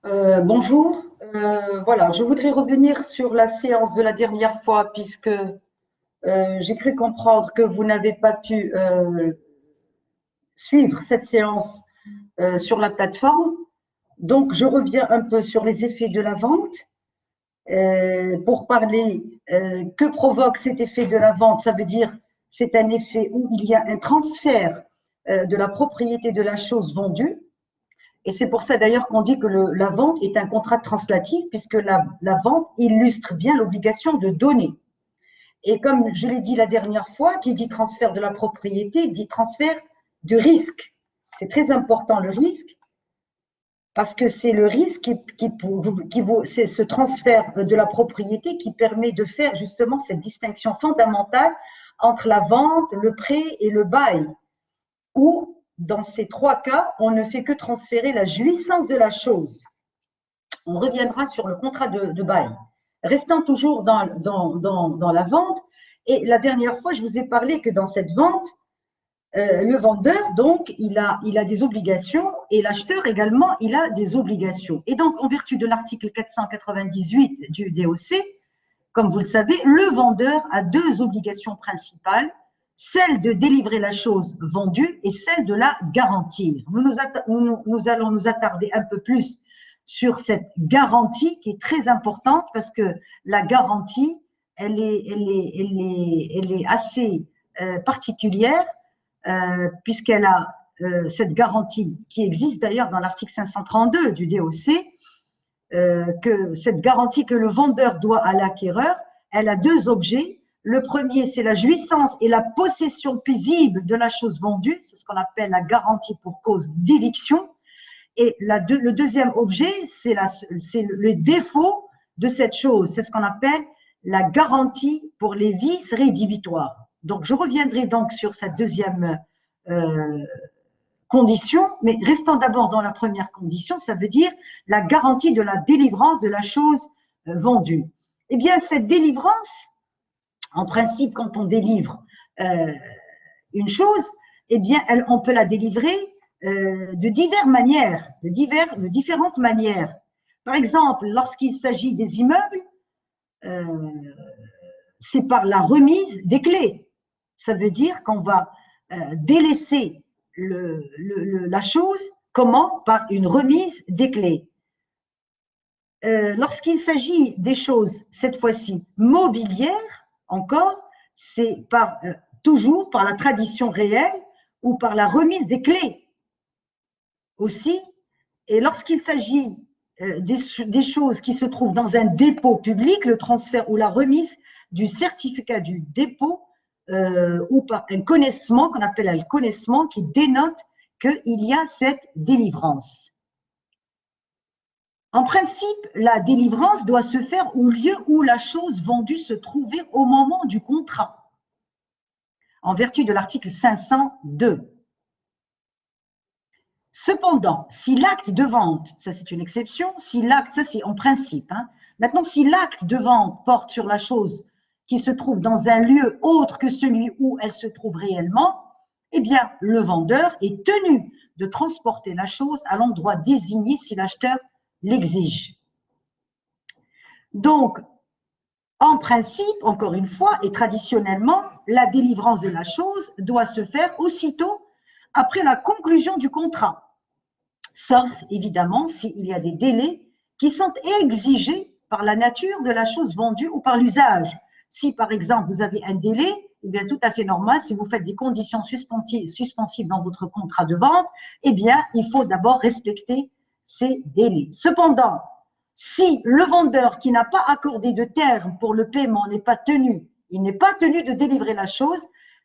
Bonjour. Voilà, je voudrais revenir sur la séance de la dernière fois puisque j'ai cru comprendre que vous n'avez pas pu suivre cette séance sur la plateforme. Donc, je reviens un peu sur les effets de la vente pour parler que provoque cet effet de la vente. Ça veut dire c'est un effet où il y a un transfert de la propriété de la chose vendue. Et c'est pour ça d'ailleurs qu'on dit que la vente est un contrat translatif, puisque la vente illustre bien l'obligation de donner. Et comme je l'ai dit la dernière fois, qui dit transfert de la propriété, dit transfert de risque. C'est très important le risque, parce que c'est le risque c'est ce transfert de la propriété qui permet de faire justement cette distinction fondamentale entre la vente, le prêt et le bail, où dans ces trois cas, on ne fait que transférer la jouissance de la chose. On reviendra sur le contrat de bail. Restant toujours dans la vente, et la dernière fois, je vous ai parlé que dans cette vente, le vendeur, donc, il a des obligations et l'acheteur également, il a des obligations. Et donc, en vertu de l'article 498 du DOC, comme vous le savez, le vendeur a deux obligations principales, celle de délivrer la chose vendue et celle de la garantir. Nous allons nous attarder un peu plus sur cette garantie qui est très importante parce que la garantie, elle est assez particulière puisqu'elle a cette garantie qui existe d'ailleurs dans l'article 532 du DOC, que cette garantie que le vendeur doit à l'acquéreur, elle a deux objets. Le premier, c'est la jouissance et la possession paisible de la chose vendue, c'est ce qu'on appelle la garantie pour cause d'éviction. Et le deuxième objet, c'est le défaut de cette chose, c'est ce qu'on appelle la garantie pour les vices rédhibitoires. Donc, je reviendrai donc sur cette deuxième condition, mais restant d'abord dans la première condition, ça veut dire la garantie de la délivrance de la chose vendue. Eh bien, cette délivrance, en principe, quand on délivre une chose, eh bien, on peut la délivrer de différentes manières. Par exemple, lorsqu'il s'agit des immeubles, c'est par la remise des clés. Ça veut dire qu'on va délaisser la chose. Comment? Par une remise des clés. Lorsqu'il s'agit des choses, cette fois-ci, mobilières, encore, c'est toujours par la tradition réelle ou par la remise des clés aussi. Et lorsqu'il s'agit des choses qui se trouvent dans un dépôt public, le transfert ou la remise du certificat du dépôt ou par un connaissement qu'on appelle un connaissement qui dénote qu'il y a cette délivrance. En principe, la délivrance doit se faire au lieu où la chose vendue se trouvait au moment du contrat, en vertu de l'article 502. Cependant, si l'acte de vente, ça c'est une exception, si l'acte, ça c'est en principe, maintenant si l'acte de vente porte sur la chose qui se trouve dans un lieu autre que celui où elle se trouve réellement, eh bien le vendeur est tenu de transporter la chose à l'endroit désigné si l'acheteur l'exige. Donc, en principe, encore une fois, et traditionnellement, la délivrance de la chose doit se faire aussitôt après la conclusion du contrat, sauf évidemment s'il y a des délais qui sont exigés par la nature de la chose vendue ou par l'usage. Si par exemple vous avez un délai, eh bien tout à fait normal, si vous faites des conditions suspensives dans votre contrat de vente, eh bien il faut d'abord respecter ces délais. Cependant, si le vendeur qui n'a pas accordé de terme pour le paiement n'est pas tenu, il n'est pas tenu de délivrer la chose,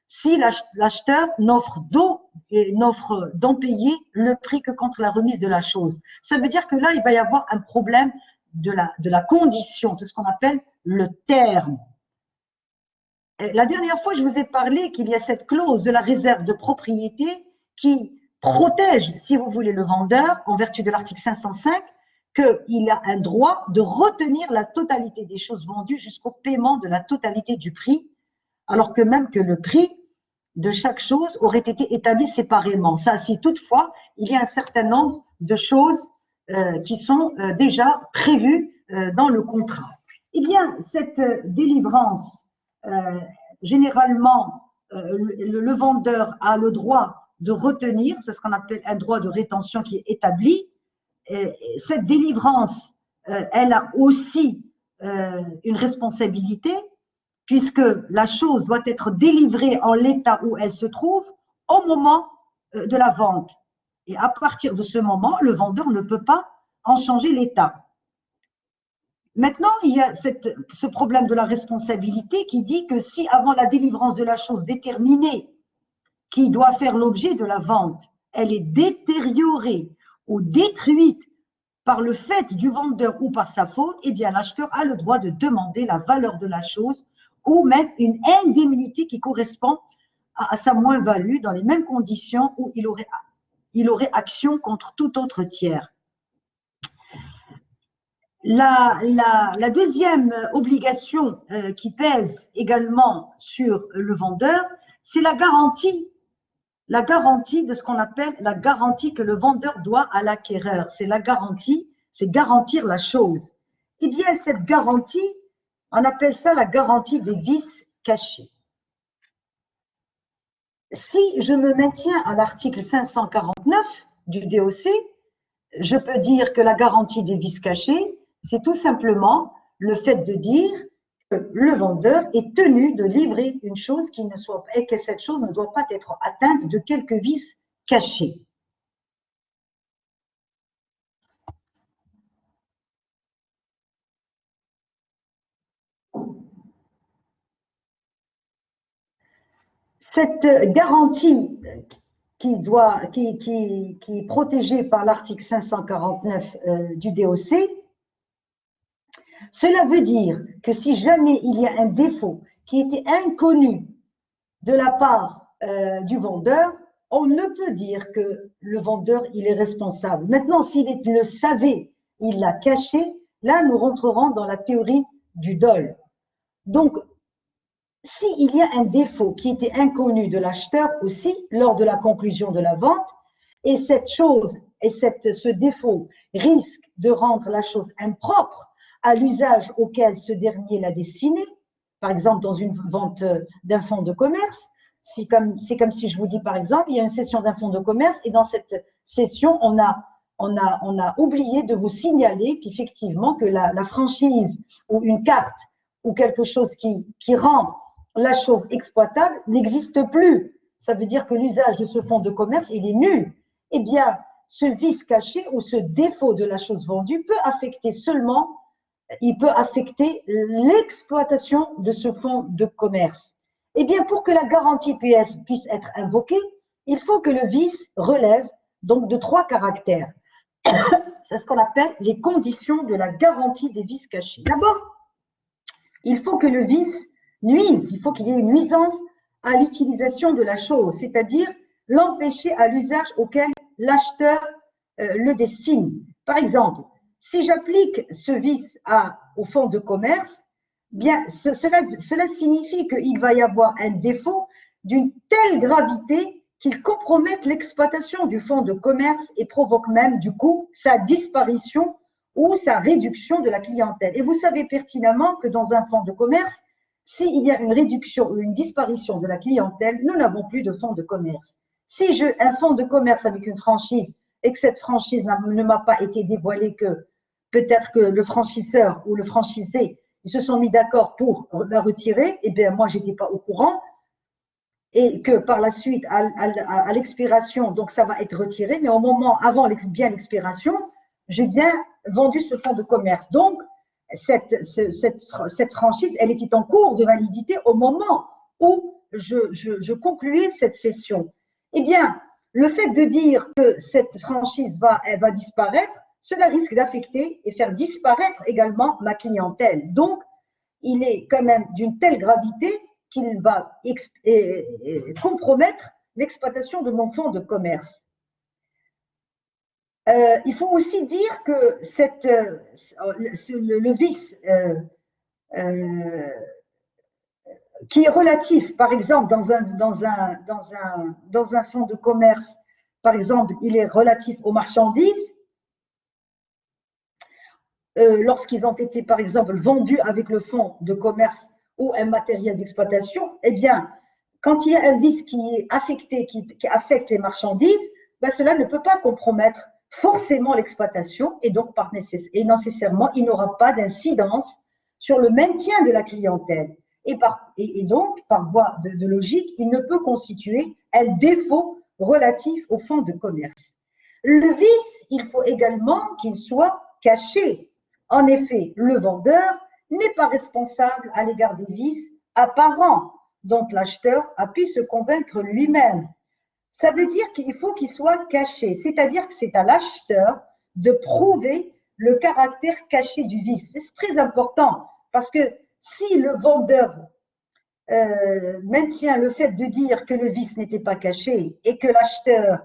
si l'acheteur n'offre d'en payer le prix que contre la remise de la chose. Ça veut dire que là, il va y avoir un problème de la condition, de ce qu'on appelle le terme. La dernière fois, je vous ai parlé qu'il y a cette clause de la réserve de propriété qui protège, si vous voulez, le vendeur, en vertu de l'article 505, qu'il a un droit de retenir la totalité des choses vendues jusqu'au paiement de la totalité du prix, alors que même que le prix de chaque chose aurait été établi séparément. Ça, si toutefois, il y a un certain nombre de choses qui sont déjà prévues dans le contrat. Eh bien, cette délivrance, généralement, le vendeur a le droit de retenir, c'est ce qu'on appelle un droit de rétention qui est établi. Cette délivrance, elle a aussi une responsabilité, puisque la chose doit être délivrée en l'état où elle se trouve au moment de la vente. Et à partir de ce moment, le vendeur ne peut pas en changer l'état. Maintenant, il y a ce problème de la responsabilité qui dit que si avant la délivrance de la chose déterminée qui doit faire l'objet de la vente, elle est détériorée ou détruite par le fait du vendeur ou par sa faute, eh bien l'acheteur a le droit de demander la valeur de la chose ou même une indemnité qui correspond à sa moins-value dans les mêmes conditions où il aurait action contre tout autre tiers. La deuxième obligation qui pèse également sur le vendeur, c'est la garantie de ce qu'on appelle la garantie que le vendeur doit à l'acquéreur. C'est la garantie, c'est garantir la chose. Eh bien, cette garantie, on appelle ça la garantie des vices cachés. Si je me maintiens à l'article 549 du DOC, je peux dire que la garantie des vices cachés, c'est tout simplement le fait de dire que le vendeur est tenu de livrer une chose qui ne soit et que cette chose ne doit pas être atteinte de quelques vices cachés. Cette garantie qui est protégée par l'article 549 du DOC, cela veut dire que si jamais il y a un défaut qui était inconnu de la part du vendeur, on ne peut dire que le vendeur il est responsable. Maintenant, s'il le savait, il l'a caché, là nous rentrerons dans la théorie du dol. Donc, s'il y a un défaut qui était inconnu de l'acheteur aussi lors de la conclusion de la vente, et cette chose et ce défaut risque de rendre la chose impropre à l'usage auquel ce dernier l'a destiné, par exemple dans une vente d'un fonds de commerce, c'est comme si je vous dis par exemple, il y a une session d'un fonds de commerce et dans cette session, on a oublié de vous signaler qu'effectivement que la franchise ou une carte ou quelque chose qui rend la chose exploitable n'existe plus. Ça veut dire que l'usage de ce fonds de commerce, il est nul. Eh bien, ce vice caché ou ce défaut de la chose vendue peut affecter l'exploitation de ce fonds de commerce. Eh bien, pour que la garantie puisse être invoquée, il faut que le vice relève donc de 3 caractères. C'est ce qu'on appelle les conditions de la garantie des vices cachés. D'abord, il faut que le vice nuise, il faut qu'il y ait une nuisance à l'utilisation de la chose, c'est-à-dire l'empêcher à l'usage auquel l'acheteur le destine. Par exemple, si j'applique ce vice au fonds de commerce, bien, cela signifie qu'il va y avoir un défaut d'une telle gravité qu'il compromette l'exploitation du fonds de commerce et provoque même du coup sa disparition ou sa réduction de la clientèle. Et vous savez pertinemment que dans un fonds de commerce, s'il y a une réduction ou une disparition de la clientèle, nous n'avons plus de fonds de commerce. Si j'ai un fonds de commerce avec une franchise et que cette franchise ne m'a pas été dévoilée, que peut-être que le franchiseur ou le franchisé ils se sont mis d'accord pour la retirer, et bien moi, je n'étais pas au courant, et que par la suite, à l'expiration, donc ça va être retiré, mais au moment, avant bien l'expiration, j'ai bien vendu ce fonds de commerce. Donc, cette franchise, elle était en cours de validité au moment où je concluais cette session. Eh bien, le fait de dire que cette franchise elle va disparaître, cela risque d'affecter et faire disparaître également ma clientèle. Donc, il est quand même d'une telle gravité qu'il va compromettre l'exploitation de mon fonds de commerce. Il faut aussi dire que le vice qui est relatif, par exemple, dans un fonds de commerce, par exemple, il est relatif aux marchandises, lorsqu'ils ont été, par exemple, vendus avec le fonds de commerce ou un matériel d'exploitation, eh bien, quand il y a un vice qui est affecté, qui affecte les marchandises, ben cela ne peut pas compromettre forcément l'exploitation et donc et nécessairement, il n'aura pas d'incidence sur le maintien de la clientèle. Et donc, par voie de logique, il ne peut constituer un défaut relatif au fonds de commerce. Le vice, il faut également qu'il soit caché. En effet, le vendeur n'est pas responsable à l'égard des vices apparents dont l'acheteur a pu se convaincre lui-même. Ça veut dire qu'il faut qu'il soit caché, c'est-à-dire que c'est à l'acheteur de prouver le caractère caché du vice. C'est très important parce que si le vendeur maintient le fait de dire que le vice n'était pas caché et que l'acheteur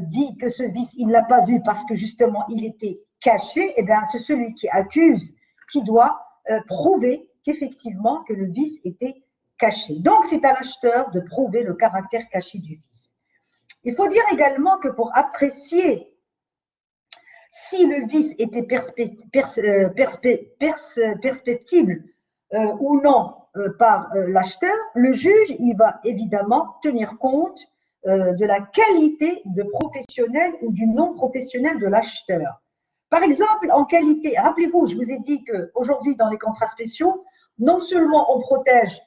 dit que ce vice, il ne l'a pas vu parce que justement il était caché, eh bien c'est celui qui accuse qui doit prouver qu'effectivement que le vice était caché. Donc c'est à l'acheteur de prouver le caractère caché du vice. Il faut dire également que pour apprécier si le vice était perceptible ou non par l'acheteur, le juge il va évidemment tenir compte de la qualité de professionnel ou du non professionnel de l'acheteur. Par exemple, en qualité, rappelez-vous, je vous ai dit qu'aujourd'hui, dans les contrats spéciaux, non seulement on protège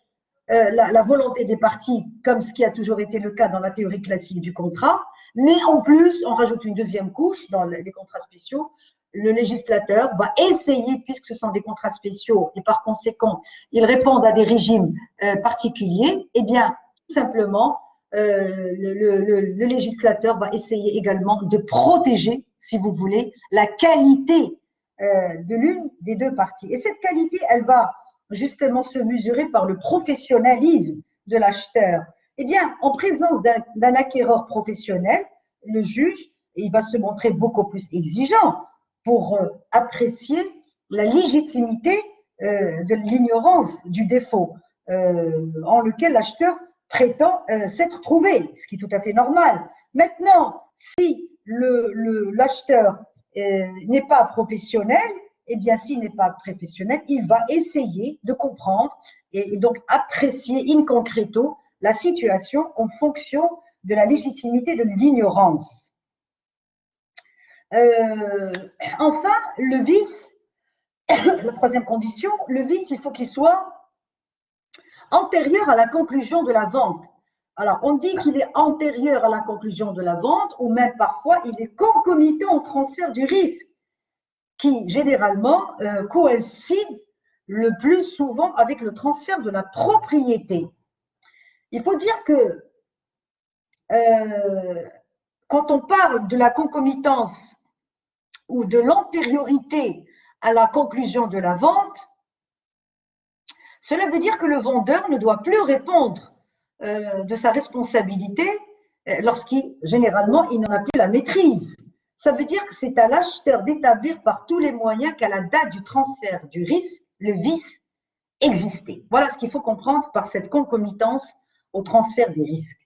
la volonté des parties, comme ce qui a toujours été le cas dans la théorie classique du contrat, mais en plus, on rajoute une deuxième couche dans les contrats spéciaux. Le législateur va essayer, puisque ce sont des contrats spéciaux et par conséquent, ils répondent à des régimes particuliers, eh bien, tout simplement, le législateur va essayer également de protéger, si vous voulez, la qualité de l'une des deux parties. Et cette qualité, elle va justement se mesurer par le professionnalisme de l'acheteur. Eh bien, en présence d'un acquéreur professionnel, le juge, il va se montrer beaucoup plus exigeant pour apprécier la légitimité de l'ignorance du défaut en lequel l'acheteur prétend s'être trouvé, ce qui est tout à fait normal. Maintenant, si l'acheteur n'est pas professionnel, eh bien, s'il n'est pas professionnel, il va essayer de comprendre et donc apprécier in concreto la situation en fonction de la légitimité de l'ignorance. Enfin, le vice, la troisième condition, le vice, il faut qu'il soit antérieur à la conclusion de la vente. Alors, on dit qu'il est antérieur à la conclusion de la vente ou même parfois il est concomitant au transfert du risque qui généralement coïncide le plus souvent avec le transfert de la propriété. Il faut dire que quand on parle de la concomitance ou de l'antériorité à la conclusion de la vente, cela veut dire que le vendeur ne doit plus répondre de sa responsabilité lorsqu'il, généralement, il n'en a plus la maîtrise. Ça veut dire que c'est à l'acheteur d'établir par tous les moyens qu'à la date du transfert du risque, le vice existait. Voilà ce qu'il faut comprendre par cette concomitance au transfert des risques.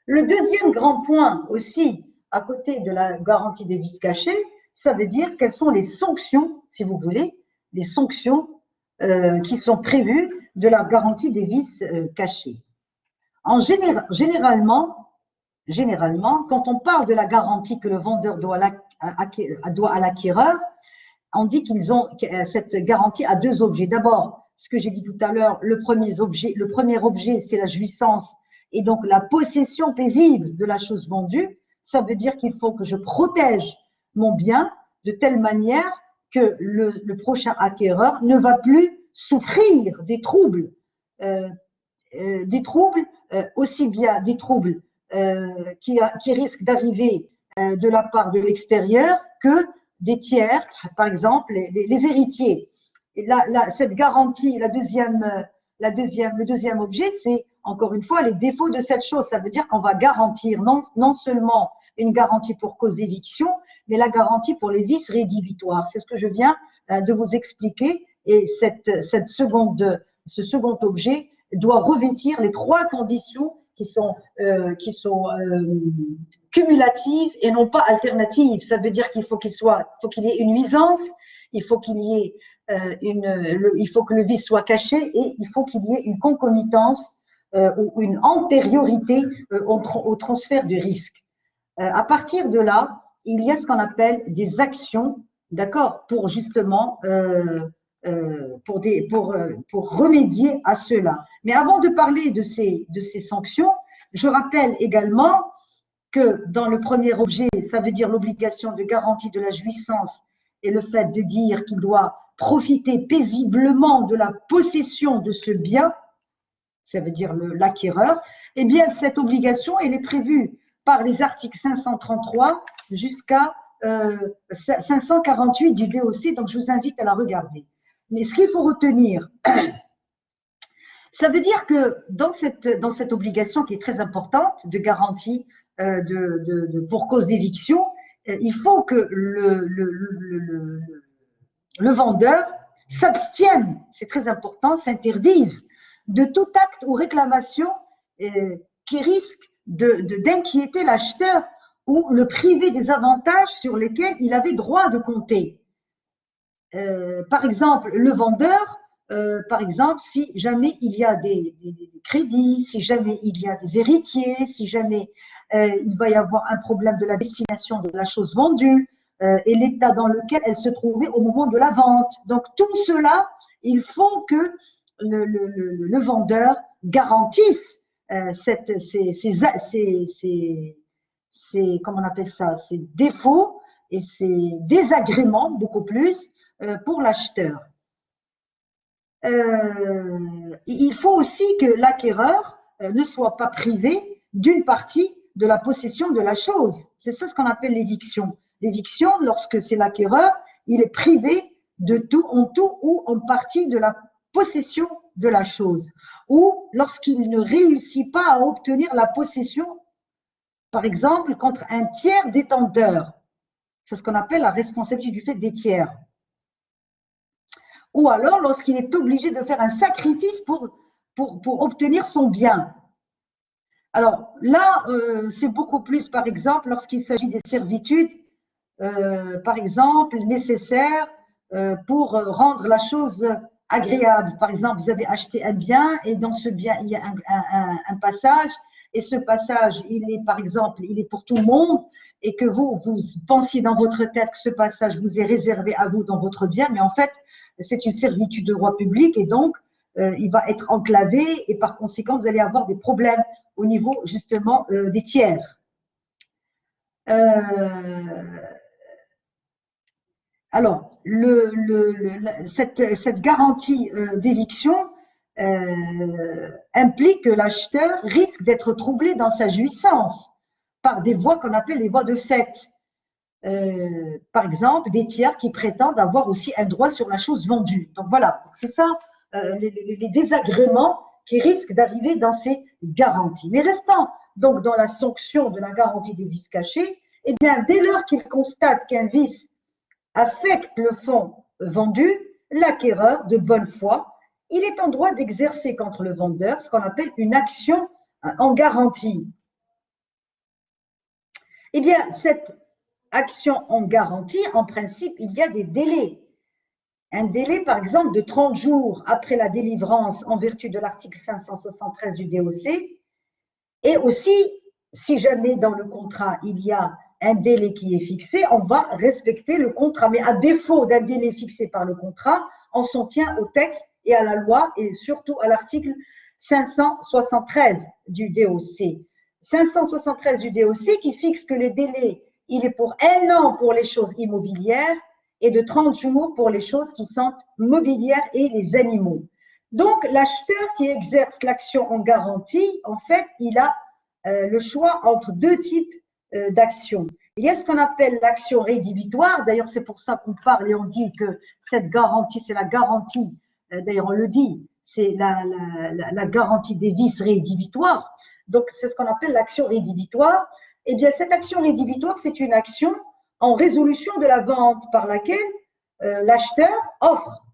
Le deuxième grand point aussi, à côté de la garantie des vices cachés, ça veut dire quelles sont les sanctions, si vous voulez, les sanctions qui sont prévues de la garantie des vices cachés. Généralement, quand on parle de la garantie que le vendeur doit à l'acquéreur, on dit qu'ils ont cette garantie à deux objets. D'abord, ce que j'ai dit tout à l'heure, le premier objet, c'est la jouissance et donc la possession paisible de la chose vendue. Ça veut dire qu'il faut que je protège mon bien de telle manière que le prochain acquéreur ne va plus souffrir des troubles, aussi bien des troubles qui risquent d'arriver de la part de l'extérieur que des tiers, par exemple les héritiers. Et cette garantie, le deuxième objet, c'est encore une fois les défauts de cette chose. Ça veut dire qu'on va garantir non seulement une garantie pour cause d'éviction, mais la garantie pour les vices rédhibitoires. C'est ce que je viens de vous expliquer. Et ce second objet doit revêtir les trois conditions qui sont cumulatives et non pas alternatives. Ça veut dire qu'il faut qu'il y ait une nuisance, il faut qu'il y ait il faut que le vice soit caché et il faut qu'il y ait une concomitance ou une antériorité au transfert du risque. À partir de là, il y a ce qu'on appelle des actions, d'accord, pour justement pour remédier à cela. Mais avant de parler de ces sanctions, je rappelle également que dans le premier objet, ça veut dire l'obligation de garantie de la jouissance et le fait de dire qu'il doit profiter paisiblement de la possession de ce bien, ça veut dire l'acquéreur, eh bien cette obligation, elle est prévue par les articles 533 jusqu'à 548 du DOC, donc je vous invite à la regarder. Mais ce qu'il faut retenir, ça veut dire que dans cette obligation qui est très importante de garantie pour cause d'éviction, il faut que le vendeur s'abstienne, c'est très important, s'interdise de tout acte ou réclamation qui risque d'inquiéter l'acheteur ou le priver des avantages sur lesquels il avait droit de compter. Par exemple, le vendeur, par exemple, si jamais il y a des crédits, si jamais il y a des héritiers, si jamais il va y avoir un problème de la destination de la chose vendue et l'état dans lequel elle se trouvait au moment de la vente. Donc tout cela, il faut que le vendeur garantisse comment on appelle ça, ces défauts et ces désagréments beaucoup plus pour l'acheteur. Il faut aussi que l'acquéreur ne soit pas privé d'une partie de la possession de la chose. C'est ça ce qu'on appelle l'éviction. L'éviction, lorsque c'est l'acquéreur, il est privé de tout ou en partie de la possession de la chose. Ou lorsqu'il ne réussit pas à obtenir la possession, par exemple, contre un tiers détenteur. C'est ce qu'on appelle la responsabilité du fait des tiers. Ou alors lorsqu'il est obligé de faire un sacrifice pour obtenir son bien. Alors là, c'est beaucoup plus, par exemple, lorsqu'il s'agit des servitudes, par exemple, nécessaires pour rendre la chose agréable. Par exemple, vous avez acheté un bien et dans ce bien, il y a un passage et ce passage, il est, par exemple, il est pour tout le monde et que vous pensiez dans votre tête que ce passage vous est réservé à vous dans votre bien, mais en fait, c'est une servitude de droit public et donc il va être enclavé et par conséquent, vous allez avoir des problèmes au niveau justement des tiers. Alors, cette garantie d'éviction implique que l'acheteur risque d'être troublé dans sa jouissance par des voies qu'on appelle les voies de fait. Par exemple, des tiers qui prétendent avoir aussi un droit sur la chose vendue. Donc voilà, c'est ça les désagréments qui risquent d'arriver dans ces garanties. Mais restant donc dans la sanction de la garantie des vices cachés, eh bien, dès lors qu'il constate qu'un vice affecte le fonds vendu, l'acquéreur de bonne foi, il est en droit d'exercer contre le vendeur ce qu'on appelle une action en garantie. Eh bien, cette action en garantie, en principe, il y a des délais. Un délai, par exemple, de 30 jours après la délivrance en vertu de l'article 573 du DOC. Et aussi, si jamais dans le contrat, il y a un délai qui est fixé, on va respecter le contrat. Mais à défaut d'un délai fixé par le contrat, on s'en tient au texte et à la loi et surtout à l'article 573 du DOC. 573 du DOC qui fixe que les délais, il est pour 1 an pour les choses immobilières et de 30 jours pour les choses qui sont mobilières et les animaux. Donc, l'acheteur qui exerce l'action en garantie, en fait, il a le choix entre deux types d'actions. Il y a ce qu'on appelle l'action rédhibitoire. D'ailleurs, c'est pour ça qu'on parle et on dit que cette garantie, c'est la garantie, d'ailleurs on le dit, c'est la garantie des vices rédhibitoires. Donc, c'est ce qu'on appelle l'action rédhibitoire. Eh bien, cette action rédhibitoire, c'est une action en résolution de la vente par laquelle l'acheteur offre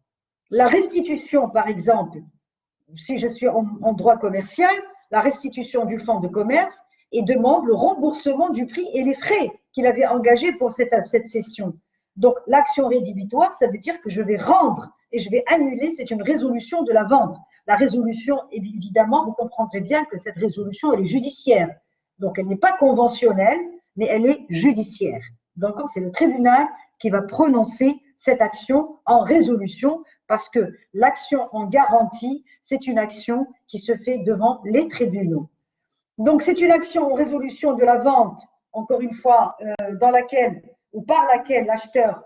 la restitution, par exemple, si je suis en droit commercial, la restitution du fonds de commerce et demande le remboursement du prix et les frais qu'il avait engagés pour cette cession. Donc, l'action rédhibitoire, ça veut dire que je vais rendre et je vais annuler, c'est une résolution de la vente. La résolution, évidemment, vous comprendrez bien que cette résolution, elle est judiciaire. Donc, elle n'est pas conventionnelle, mais elle est judiciaire. Donc, c'est le tribunal qui va prononcer cette action en résolution parce que l'action en garantie, c'est une action qui se fait devant les tribunaux. Donc, c'est une action en résolution de la vente, encore une fois, dans laquelle ou par laquelle l'acheteur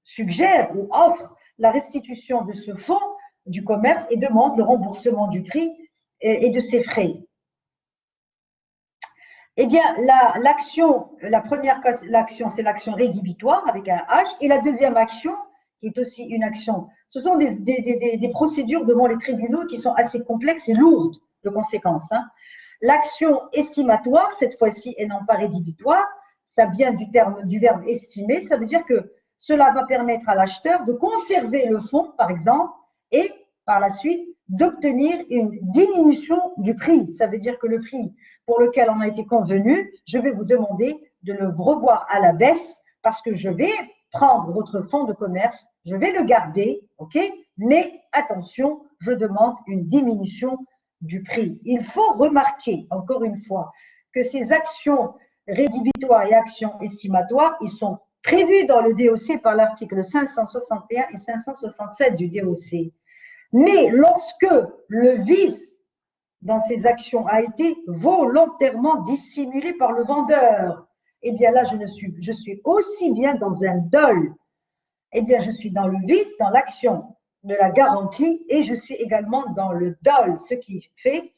suggère ou offre la restitution de ce fonds du commerce et demande le remboursement du prix et de ses frais. Eh bien, l'action, la première l'action, c'est l'action rédhibitoire avec un H, et la deuxième action, qui est aussi une action, ce sont des procédures devant les tribunaux qui sont assez complexes et lourdes de conséquences. Hein. L'action estimatoire, cette fois-ci, et non pas rédhibitoire, ça vient du verbe estimer, ça veut dire que cela va permettre à l'acheteur de conserver le fonds, par exemple, et par la suite d'obtenir une diminution du prix. Ça veut dire que le prix pour lequel on a été convenu, je vais vous demander de le revoir à la baisse parce que je vais prendre votre fonds de commerce, je vais le garder, ok? Mais attention, je demande une diminution du prix. Il faut remarquer, encore une fois, que ces actions rédhibitoires et actions estimatoires, ils sont prévus dans le DOC par l'article 561 et 567 du DOC. Mais lorsque le vice dans ces actions a été volontairement dissimulé par le vendeur, eh bien là, je suis aussi bien dans un dol, eh bien je suis dans le vice, dans l'action de la garantie, et je suis également dans le dol, ce qui fait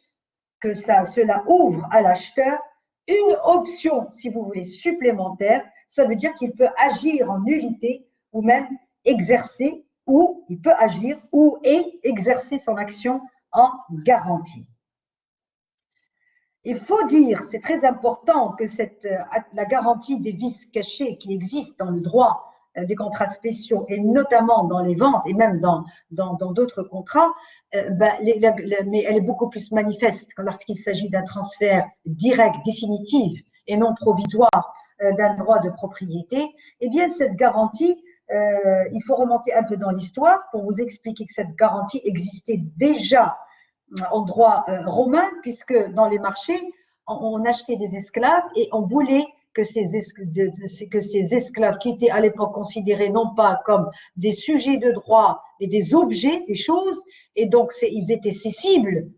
que cela ouvre à l'acheteur une option, si vous voulez, supplémentaire. Ça veut dire qu'il peut agir en nullité ou même exercer, ou il peut agir ou exercer son action en garantie. Il faut dire, c'est très important, que la garantie des vices cachés qui existent dans le droit des contrats spéciaux et notamment dans les ventes et même dans d'autres contrats, mais elle est beaucoup plus manifeste lorsqu'il s'agit d'un transfert direct, définitif et non provisoire d'un droit de propriété. Eh bien, cette garantie, il faut remonter un peu dans l'histoire pour vous expliquer que cette garantie existait déjà en droit romain, puisque dans les marchés, on achetait des esclaves et on voulait que ces esclaves qui étaient à l'époque considérés non pas comme des sujets de droit, mais des objets, des choses, et donc ils étaient cessibles.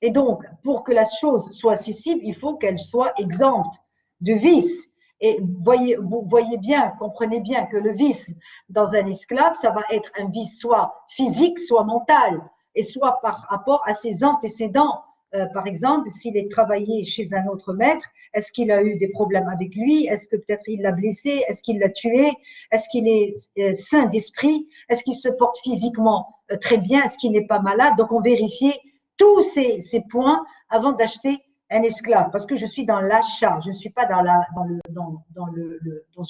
Et donc, pour que la chose soit cessible, il faut qu'elle soit exempte de vice. Et vous voyez bien, comprenez bien que le vice dans un esclave, ça va être un vice soit physique, soit mental, et soit par rapport à ses antécédents. Par exemple, s'il est travaillé chez un autre maître, est-ce qu'il a eu des problèmes avec lui? Est-ce que peut-être il l'a blessé? Est-ce qu'il l'a tué? Est-ce qu'il est sain d'esprit? Est-ce qu'il se porte physiquement très bien? Est-ce qu'il n'est pas malade? Donc, on vérifiait tous ces points avant d'acheter un esclave, parce que je suis dans l'achat, je ne suis pas dans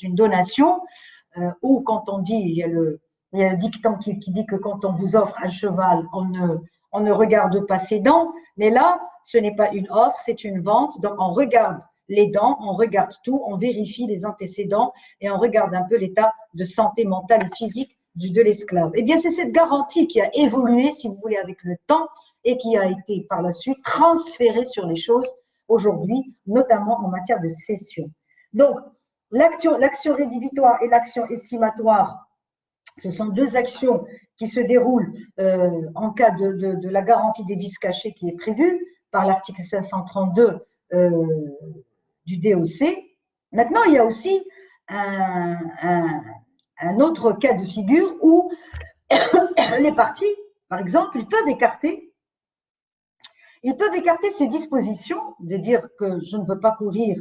une donation, où quand on dit, il y a le dicton qui dit que quand on vous offre un cheval, on ne regarde pas ses dents, mais là, ce n'est pas une offre, c'est une vente, donc on regarde les dents, on regarde tout, on vérifie les antécédents et on regarde un peu l'état de santé mentale et physique de l'esclave. Eh bien, c'est cette garantie qui a évolué, si vous voulez, avec le temps et qui a été par la suite transférée sur les choses aujourd'hui, notamment en matière de cession. Donc, l'action rédhibitoire et l'action estimatoire, ce sont deux actions qui se déroulent en cas de la garantie des vices cachés qui est prévue par l'article 532 du DOC. Maintenant, il y a aussi un autre cas de figure où les parties, par exemple, ils peuvent écarter ces dispositions, de dire que je ne veux pas courir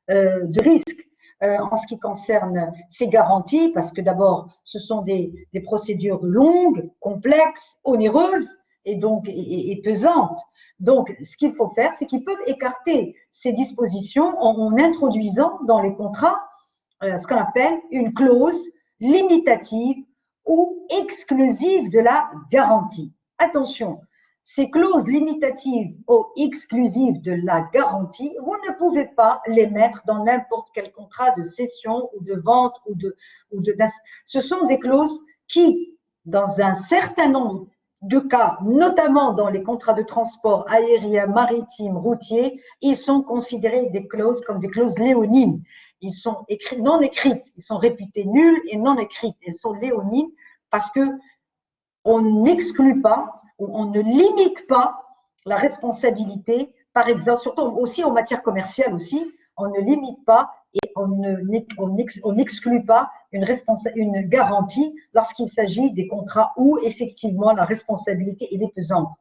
de risque en ce qui concerne ces garanties, parce que d'abord, ce sont des procédures longues, complexes, onéreuses et donc et pesantes. Donc, ce qu'il faut faire, c'est qu'ils peuvent écarter ces dispositions en introduisant dans les contrats ce qu'on appelle une clause limitative ou exclusive de la garantie. Attention, ces clauses limitatives ou exclusives de la garantie, vous ne pouvez pas les mettre dans n'importe quel contrat de cession ou de vente ce sont des clauses qui, dans un certain nombre de cas, notamment dans les contrats de transport aérien, maritime, routier, ils sont considérés des clauses comme des clauses léonines. Ils sont non écrites, ils sont réputés nuls et non écrites. Elles sont léonines parce que on n'exclut pas ou on ne limite pas la responsabilité, par exemple, surtout aussi en matière commerciale aussi, on ne limite pas et on n'exclut pas une garantie lorsqu'il s'agit des contrats où effectivement la responsabilité est pesante.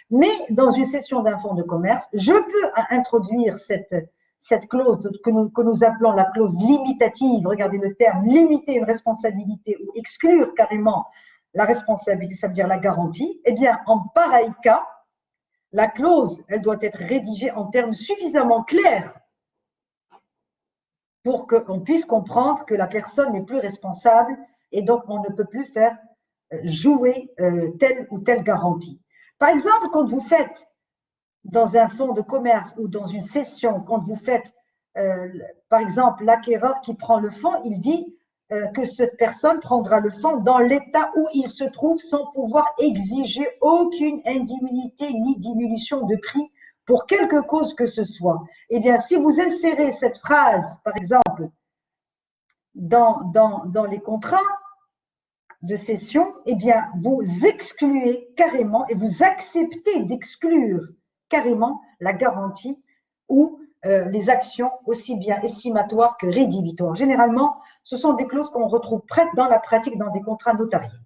Mais dans une cession d'un fonds de commerce, je peux introduire cette clause que nous appelons la clause limitative, regardez le terme, limiter une responsabilité ou exclure carrément la responsabilité, ça veut dire la garantie, eh bien, en pareil cas, la clause, elle doit être rédigée en termes suffisamment clairs pour qu'on puisse comprendre que la personne n'est plus responsable et donc on ne peut plus faire jouer telle ou telle garantie. Par exemple, quand vous faites dans un fonds de commerce ou dans une cession, quand vous faites, par exemple, l'acquéreur qui prend le fonds, il dit que cette personne prendra le fonds dans l'état où il se trouve sans pouvoir exiger aucune indemnité ni diminution de prix pour quelque cause que ce soit. Eh bien, si vous insérez cette phrase, par exemple, dans les contrats de cession, eh bien, vous excluez carrément et vous acceptez d'exclure carrément la garantie ou les actions aussi bien estimatoires que rédhibitoires. Généralement, ce sont des clauses qu'on retrouve prêtes dans la pratique dans des contrats notariés.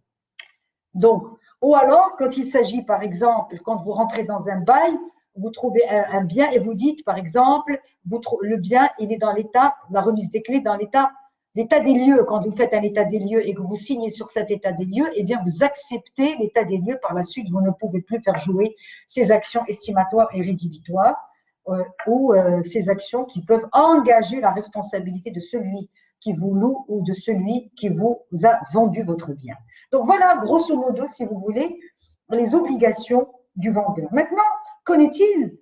Donc, ou alors, quand il s'agit, par exemple, quand vous rentrez dans un bail, vous trouvez un bien et vous dites, par exemple, le bien, il est dans l'état, la remise des clés dans l'état des lieux. Quand vous faites un état des lieux et que vous signez sur cet état des lieux, eh bien, vous acceptez l'état des lieux. Par la suite, vous ne pouvez plus faire jouer ces actions estimatoires et rédhibitoires ou ces actions qui peuvent engager la responsabilité de celui qui vous loue ou de celui qui vous a vendu votre bien. Donc voilà, grosso modo, si vous voulez, les obligations du vendeur. Maintenant, qu'en est-il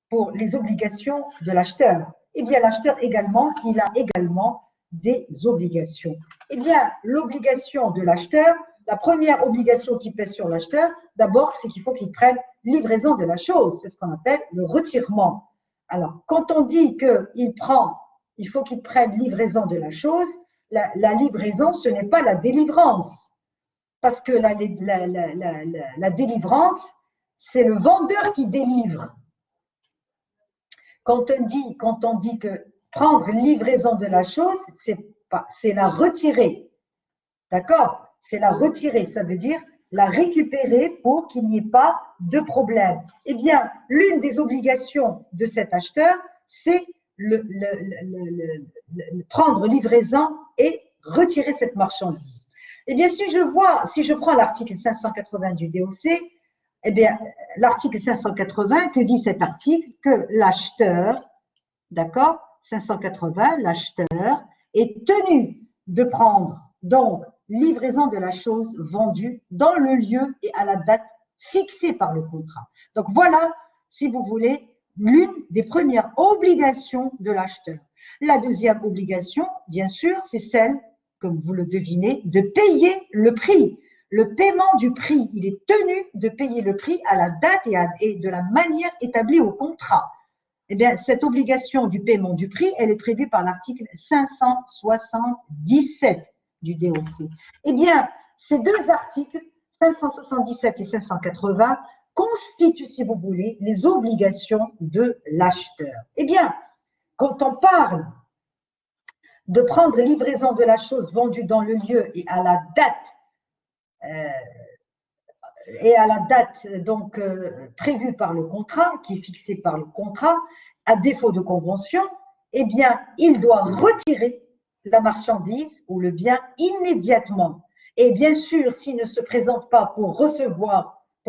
pour les obligations de l'acheteur? Eh bien, l'acheteur également, il a également des obligations. Eh bien, l'obligation de l'acheteur, la première obligation qui pèse sur l'acheteur, d'abord, c'est qu'il faut qu'il prenne livraison de la chose. C'est ce qu'on appelle le retirement. Alors, quand on dit il faut qu'il prenne livraison de la chose, la livraison, ce n'est pas la délivrance. Parce que la délivrance, c'est le vendeur qui délivre. Quand on dit que prendre livraison de la chose, c'est la retirer. D'accord? C'est la retirer, ça veut dire la récupérer pour qu'il n'y ait pas de problème. Eh bien, l'une des obligations de cet acheteur, c'est prendre livraison et retirer cette marchandise. Eh bien, si je prends l'article 580 du DOC, eh bien, l'article 580, que dit cet article? Que l'acheteur, d'accord, 580, l'acheteur est tenu de prendre donc livraison de la chose vendue dans le lieu et à la date fixée par le contrat. Donc voilà, si vous voulez, l'une des premières obligations de l'acheteur. La deuxième obligation, bien sûr, c'est celle, comme vous le devinez, de payer le prix. Le paiement du prix, il est tenu de payer le prix à la date et de la manière établie au contrat. Eh bien, cette obligation du paiement du prix, elle est prévue par l'article 577 du DOC. Eh bien, ces deux articles, 577 et 580, constituent, si vous voulez, les obligations de l'acheteur. Eh bien, quand on parle de prendre livraison de la chose vendue dans le lieu et à la date donc prévue par le contrat, qui est fixée par le contrat, à défaut de convention, eh bien, il doit retirer la marchandise ou le bien immédiatement. Et bien sûr, s'il ne se présente pas pour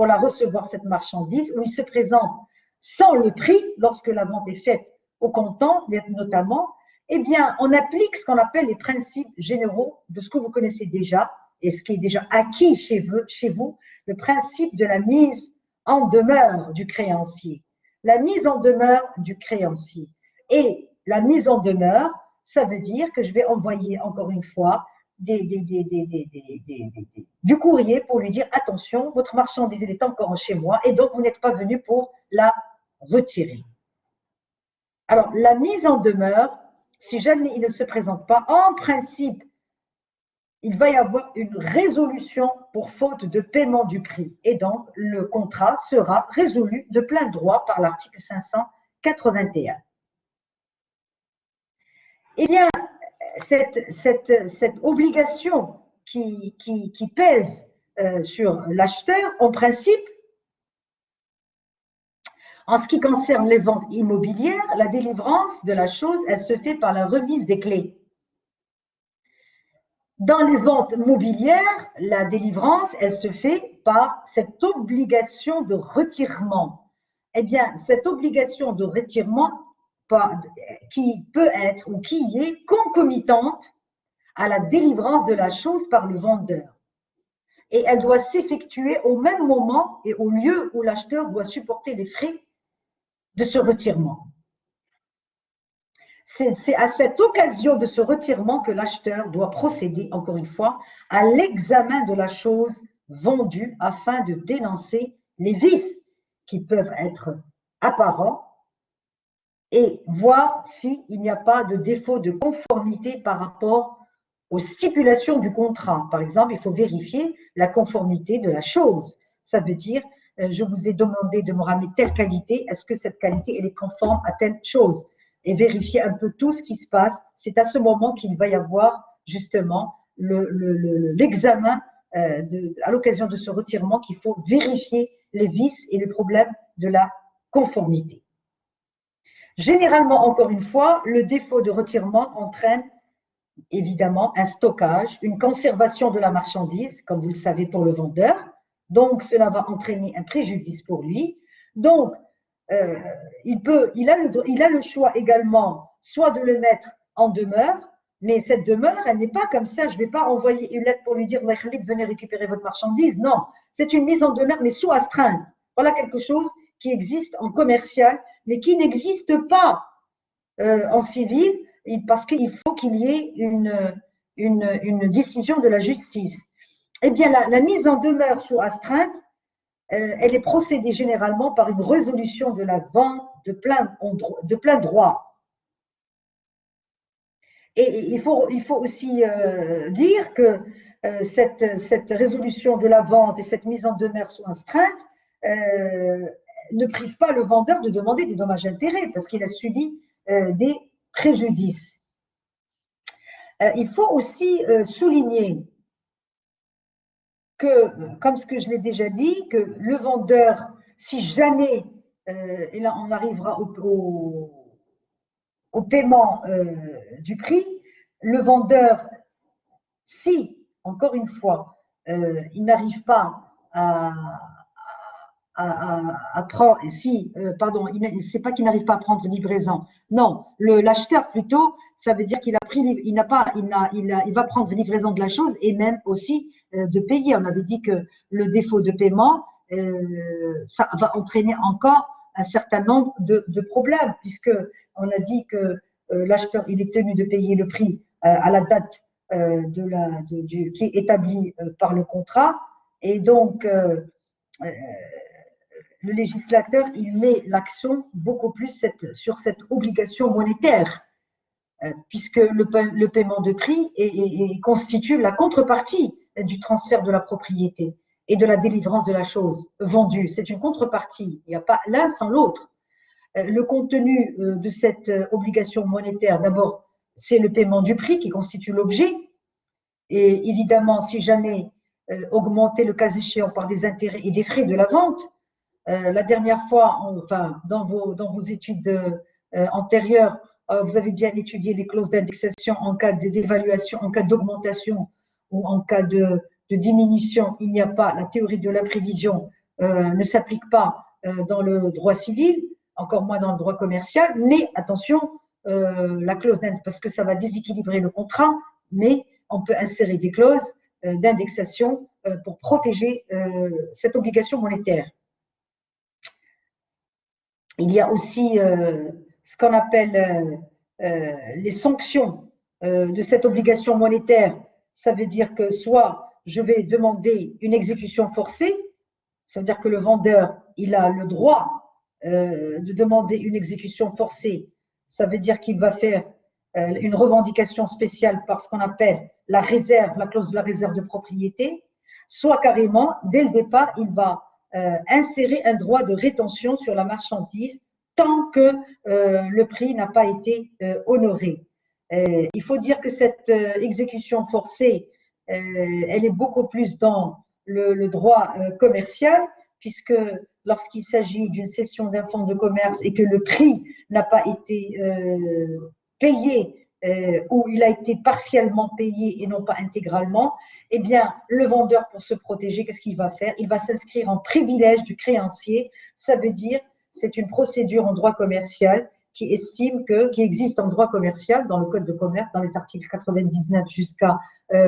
la recevoir cette marchandise, ou il se présente sans le prix, lorsque la vente est faite au comptant, notamment, eh bien, on applique ce qu'on appelle les principes généraux de ce que vous connaissez déjà, et ce qui est déjà acquis chez vous, le principe de la mise en demeure du créancier. La mise en demeure du créancier. Et la mise en demeure, ça veut dire que je vais envoyer encore une fois du courrier pour lui dire attention, votre marchandise est encore chez moi et donc vous n'êtes pas venu pour la retirer. Alors, la mise en demeure, si jamais il ne se présente pas, en principe, il va y avoir une résolution pour faute de paiement du prix. Et donc, le contrat sera résolu de plein droit par l'article 581. Eh bien, cette obligation qui pèse sur l'acheteur, en principe, en ce qui concerne les ventes immobilières, la délivrance de la chose, elle se fait par la remise des clés. Dans les ventes mobilières, la délivrance, elle se fait par cette obligation de retirement. Eh bien, cette obligation de retirement qui peut être ou qui est concomitante à la délivrance de la chose par le vendeur. Et elle doit s'effectuer au même moment et au lieu où l'acheteur doit supporter les frais de ce retirement. C'est à cette occasion de ce retirement que l'acheteur doit procéder, encore une fois, à l'examen de la chose vendue afin de dénoncer les vices qui peuvent être apparents et voir s'il n'y a pas de défaut de conformité par rapport aux stipulations du contrat. Par exemple, il faut vérifier la conformité de la chose. Ça veut dire, je vous ai demandé de me ramener telle qualité, est-ce que cette qualité elle est conforme à telle chose? Et vérifier un peu tout ce qui se passe. C'est à ce moment qu'il va y avoir justement l'examen à l'occasion de ce retirement qu'il faut vérifier les vices et les problèmes de la conformité. Généralement, encore une fois, le défaut de retirement entraîne évidemment un stockage, une conservation de la marchandise, comme vous le savez pour le vendeur. Donc, cela va entraîner un préjudice pour lui. Donc, il a le choix également soit de le mettre en demeure, mais cette demeure, elle n'est pas comme ça. Je ne vais pas envoyer une lettre pour lui dire venez récupérer votre marchandise. Non, c'est une mise en demeure, mais sous astreinte. Voilà quelque chose qui existe en commercial, mais qui n'existe pas en civil, parce qu'il faut qu'il y ait une décision de la justice. Eh bien, la mise en demeure sous astreinte, elle est procédée généralement par une résolution de la vente de plein droit. Et il faut aussi dire que cette résolution de la vente et cette mise en demeure sous astreinte ne prive pas le vendeur de demander des dommages-intérêts parce qu'il a subi des préjudices. Il faut aussi souligner que, comme ce que je l'ai déjà dit, que le vendeur, si jamais, et là on arrivera au paiement du prix, le vendeur, si, encore une fois, il n'arrive pas à prendre, si, pardon, c'est pas qu'il n'arrive pas à prendre livraison. Non, l'acheteur plutôt, ça veut dire qu'il a pris, il va prendre livraison de la chose et même aussi de payer. On avait dit que le défaut de paiement, ça va entraîner encore un certain nombre de problèmes puisque on a dit que l'acheteur il est tenu de payer le prix à la date qui est établie par le contrat et donc le législateur, il met l'accent beaucoup plus sur cette obligation monétaire, puisque le paiement de prix constitue la contrepartie du transfert de la propriété et de la délivrance de la chose vendue. C'est une contrepartie, il n'y a pas l'un sans l'autre. Le contenu de cette obligation monétaire, d'abord, c'est le paiement du prix qui constitue l'objet. Et évidemment, si jamais augmenter le cas échéant par des intérêts et des frais de la vente, la dernière fois, dans vos études antérieures, vous avez bien étudié les clauses d'indexation en cas d'évaluation, en cas d'augmentation ou en cas de diminution. Il n'y a pas, la théorie de l'imprévision ne s'applique pas dans le droit civil, encore moins dans le droit commercial. Mais attention, la clause parce que ça va déséquilibrer le contrat, mais on peut insérer des clauses d'indexation pour protéger cette obligation monétaire. il y a aussi ce qu'on appelle les sanctions de cette obligation monétaire. Ça veut dire que soit je vais demander une exécution forcée, ça veut dire que le vendeur, il a le droit de demander une exécution forcée. Ça veut dire qu'il va faire une revendication spéciale par ce qu'on appelle la réserve, la clause de la réserve de propriété, soit carrément, dès le départ, il va insérer un droit de rétention sur la marchandise tant que le prix n'a pas été honoré. Il faut dire que cette exécution forcée, elle est beaucoup plus dans le droit commercial, puisque lorsqu'il s'agit d'une cession d'un fonds de commerce et que le prix n'a pas été payé ou il a été partiellement payé et non pas intégralement, eh bien, le vendeur, pour se protéger, qu'est-ce qu'il va faire? Il va s'inscrire en privilège du créancier. Ça veut dire, c'est une procédure en droit commercial qui estime qui existe en droit commercial, dans le Code de commerce, dans les articles 99 jusqu'à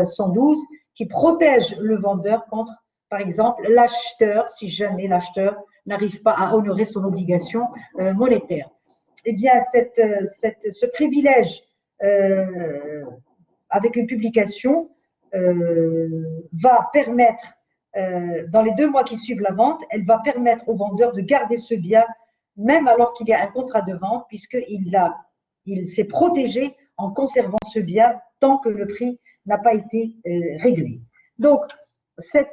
112, qui protège le vendeur contre, par exemple, l'acheteur, si jamais l'acheteur n'arrive pas à honorer son obligation monétaire. Eh bien, ce privilège avec une publication va permettre, dans les 2 mois qui suivent la vente, elle va permettre au vendeur de garder ce bien, même alors qu'il y a un contrat de vente, puisqu'il s'est protégé en conservant ce bien tant que le prix n'a pas été réglé. Donc, ces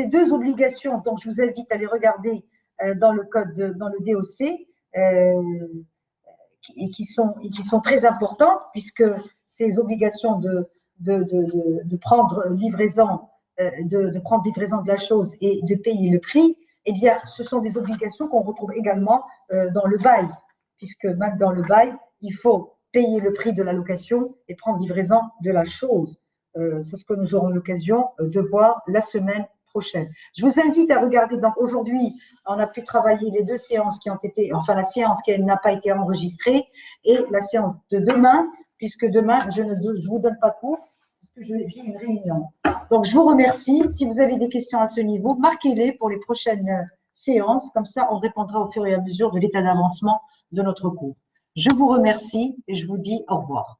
2 obligations, donc je vous invite à les regarder dans le DOC, et qui sont très importantes, puisque ces obligations de prendre livraison, de prendre livraison de la chose et de payer le prix, eh bien, ce sont des obligations qu'on retrouve également dans le bail, puisque même dans le bail, il faut payer le prix de la location et prendre livraison de la chose. C'est ce que nous aurons l'occasion de voir la semaine prochaine. Je vous invite à regarder, donc aujourd'hui, on a pu travailler les 2 séances qui ont été, enfin la séance qui n'a pas été enregistrée et la séance de demain, puisque demain, je ne vous donne pas cours, parce que j'ai une réunion. Donc, je vous remercie. Si vous avez des questions à ce niveau, marquez-les pour les prochaines séances. Comme ça, on répondra au fur et à mesure de l'état d'avancement de notre cours. Je vous remercie et je vous dis au revoir.